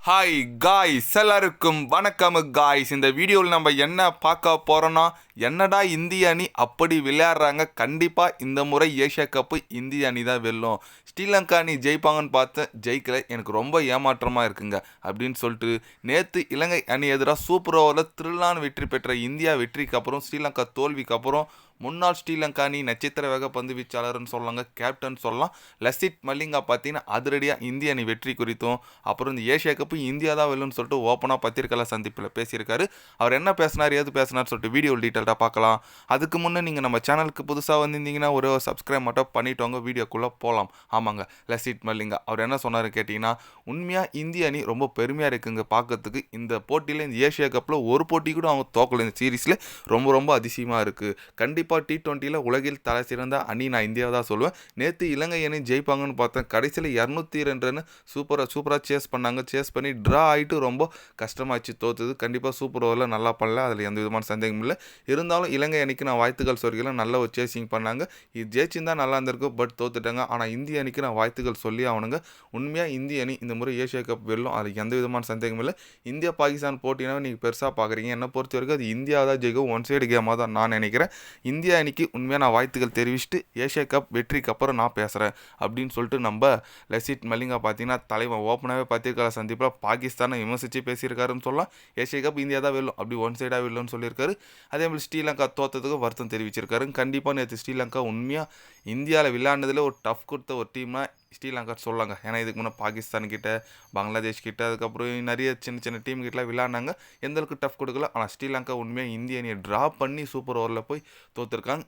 Hi guys, எல்லாருக்கும் வணக்கம் guys. இந்த வீடியோவில் நம்ம என்ன பார்க்க போகிறோன்னா, என்னடா இந்திய அணி அப்படி விளையாடுறாங்க, கண்டிப்பாக இந்த முறை ஏஷியா கப்பு இந்திய அணி தான் வெல்லும், ஸ்ரீலங்கா அணி ஜெயிப்பாங்கன்னு பார்த்தேன், ஜெயிக்கலை, எனக்கு ரொம்ப ஏமாற்றமாக இருக்குங்க அப்படின்னு சொல்லிட்டு நேற்று இலங்கை அணி எதிராக சூப்பர் ஓவரில் த்ரில்லான வெற்றி பெற்ற இந்தியா வெற்றிக்கு அப்புறம் ஸ்ரீலங்கா தோல்விக்கு அப்புறம் முன்னாள் ஸ்ரீலங்கா அணி நட்சத்திர வேக பந்து வீச்சாளர்னு சொல்லலாங்க, கேப்டன் சொல்லலாம், லசித் மலிங்கா பார்த்தீங்கன்னா அதிரடியாக இந்திய அணி வெற்றி குறித்தும் அப்புறம் இந்த ஏஷியா கப்பு இந்தியா தான் வெல்லுன்னு சொல்லிட்டு ஓப்பனாக பத்திரிக்கை சந்திப்பில் பேசியிருக்காரு. அவர் என்ன பேசினார், ஏது பேசினார் சொல்லிட்டு வீடியோ டீட்டெயில்டாக பார்க்கலாம். அதுக்கு முன்னே நீங்கள் நம்ம சேனலுக்கு புதுசாக வந்திருந்தீங்கன்னா ஒரு சப்ஸ்கிரைப் மட்டும் பண்ணிவிட்டு வீடியோக்குள்ளே போகலாம். ஆமாங்க, லசித் மலிங்கா அவர் என்ன சொன்னார் கேட்டிங்கன்னா, உண்மையாக இந்திய அணி ரொம்ப பெருமையாக இருக்குங்க பார்க்கறதுக்கு. இந்த போட்டியில் இந்த ஏஷியா கப்பில் ஒரு போட்டி கூட அவங்க தோக்கலை, இந்த சீரீஸில் ரொம்ப ரொம்ப அதிசயமாக இருக்குது. கண்டிப்பாக T20 உலகில் தலை சிறந்த அணி நான் இந்தியாவை தான் சொல்லுவேன். நேற்று இலங்கை அணி ஜெயிப்பாங்கன்னு பார்த்தேன், கடைசியில் 202 ரன் சூப்பராக சேஸ் பண்ணாங்க. சேஸ் பண்ணி ட்ரா ஆகிட்டு ரொம்ப கஷ்டமாச்சு, தோற்றுது. கண்டிப்பாக சூப்பர் ஓவரில் நல்லா பண்ணல, அதில் எந்த விதமான சந்தேகமும் இல்லை. இருந்தாலும் இலங்கை அணிக்கு நான் வாழ்த்துக்கள் சொல்லிக்கலாம், நல்ல ஒரு சேசிங் பண்ணாங்க. இது ஜெயிச்சிருந்தா நல்லா இருந்திருக்கும், பட் தோத்துட்டாங்க. ஆனால் இந்திய அணிக்கு நான் வாழ்த்துக்கள் சொல்லி ஆகணுங்க. உண்மையாக இந்திய அணி இந்த முறை ஏஷியா கப் வெல்லும், அதுக்கு எந்த விதமான சந்தேகமும் இல்லை. இந்தியா பாகிஸ்தான் போட்டினா நீங்கள் பெருசாக பார்க்குறீங்க, என்னை பொறுத்த வரைக்கும் அது இந்தியா தான் ஜெயிக்கும், ஒன் சைடு கேமாக தான் நான் நினைக்கிறேன். இந்தியா அணிக்கு உண்மையாக நான் வாழ்த்துக்கள் தெரிவிச்சுட்டு ஏஷியா கப் வெற்றிக்கு அப்புறம் நான் பேசுகிறேன் அப்படின்னு சொல்லிட்டு நம்ம லசித் மலிங்கா பார்த்தீங்கன்னா தலைவன் ஓப்பனாகவே பத்திரிக்கை சந்திப்பில் பாகிஸ்தானை விமர்சித்து பேசியிருக்காருன்னு சொல்லலாம். ஏஷியா கப் இந்தியா தான் வெல்லும், அப்படி ஒன் சைடாக வெல்லும்னு சொல்லியிருக்காரு. அதே மாதிரி ஸ்ரீலங்கா தோற்றத்துக்கு வருத்தம் தெரிவிச்சிருக்காரு. கண்டிப்பாக நேற்று ஸ்ரீலங்கா உண்மையாக இந்தியாவில் விளையாண்டதில் ஒரு டஃப் கொடுத்த ஒரு டீம்னா ஸ்ரீலங்கா சொல்லாங்க. ஏன்னா இதுக்கு முன்னே பாகிஸ்தான்கிட்ட, பங்களாதேஷ் கிட்ட, அதுக்கப்புறம் நிறைய சின்ன சின்ன டீம் கிட்டலாம் விளையாடினாங்க, எந்தளவுக்கு டஃப் கொடுக்கல. ஆனால் ஸ்ரீலங்கா உண்மையாக இந்திய அணியை ட்ரா பண்ணி சூப்பர் ஓவரில் போய் தோற்றுருக்காங்க.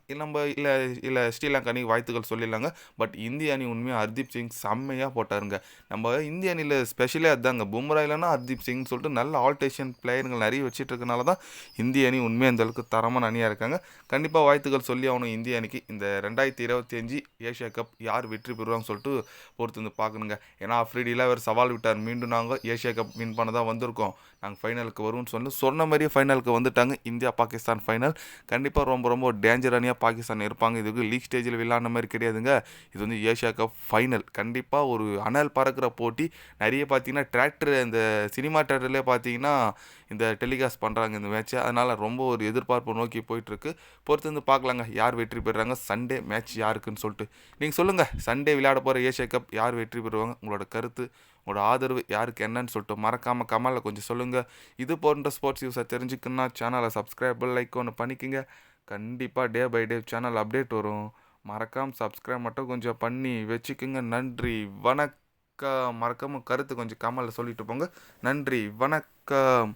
இல்லை ஸ்ரீலங்கா அணிக்கு வாழ்த்துக்கள் சொல்லிடலாங்க. பட் இந்திய அணி உண்மையாக ஹர்தீப் சிங் செம்மையாக போட்டாருங்க. நம்ம இந்திய அணியில் ஸ்பெஷலே அதுதாங்க, பும்ரா இல்லைன்னா ஹர்தீப் சிங் சொல்லிட்டு நல்ல ஆல்டேஷன் பிளேயர்கள் நிறைய வச்சுட்டு இருக்கனால தான் இந்திய அணி உண்மையாக இந்தளவுக்கு தரமான அணியாக இருக்காங்க. கண்டிப்பாக வாழ்த்துக்கள் சொல்லி ஆகணும் இந்திய அணிக்கு. இந்த 2025 ஏஷியா கப் யார் வெற்றி பெறுவாங்கன்னு சொல்லிட்டு பொறுத்து வந்து பார்க்கணுங்க. ஏன்னா அஃப்ரிடியில் அவர் சவால் விட்டார், மீண்டும் நாங்கள் ஏஷியா கப் வின் பண்ண தான் வந்திருக்கோம், நாங்கள் ஃபைனலுக்கு வருவோம்னு சொன்ன மாதிரியே ஃபைனலுக்கு வந்துட்டாங்க. India Pakistan final. கண்டிப்பாக ரொம்ப ரொம்ப டேஞ்சர் அணியாக பாகிஸ்தான் இருப்பாங்க. இதுக்கு லீக் ஸ்டேஜில் விளையாடின மாதிரி கிடையாதுங்க, இது வந்து ஏஷியா கப் ஃபைனல். கண்டிப்பாக ஒரு அனல் பறக்கிற போட்டி. நிறைய பார்த்தீங்கன்னா டிராக்டர், இந்த சினிமா டிராக்டர்லேயே பார்த்தீங்கன்னா இந்த டெலிகாஸ்ட் பண்ணுறாங்க இந்த மேட்ச்சை, அதனால் ரொம்ப ஒரு எதிர்பார்ப்பு நோக்கி போயிட்டுருக்கு. பொறுத்து வந்து பார்க்கலாங்க யார் வெற்றி பெறுறாங்க. சண்டே மேட்ச் யாருக்குன்னு சொல்லிட்டு நீங்கள் சொல்லுங்கள். சண்டே விளையாட போகிற ஏஷியா கப் யார் வெற்றி பெறுவாங்க, உங்களோட கருத்து, உங்களோட ஆதரவு யாருக்கு என்னன்னு சொல்லிட்டு மறக்காமல் கமெண்டில் கொஞ்சம் சொல்லுங்கள். இது போன்ற ஸ்போர்ட்ஸ் நியூஸை தெரிஞ்சுக்கணுன்னா சேனலை சப்ஸ்கிரைப் லைக் ஒன்று பண்ணிக்கோங்க. கண்டிப்பாக day by day channel update வரும், மறக்காமல் சப்ஸ்கிரைப் மட்டும் கொஞ்சம் பண்ணி வச்சுக்கோங்க. நன்றி வணக்கம். மறக்காமல் கருத்து கொஞ்சம் கமெண்டில் சொல்லிட்டு போங்க. நன்றி வணக்கம்.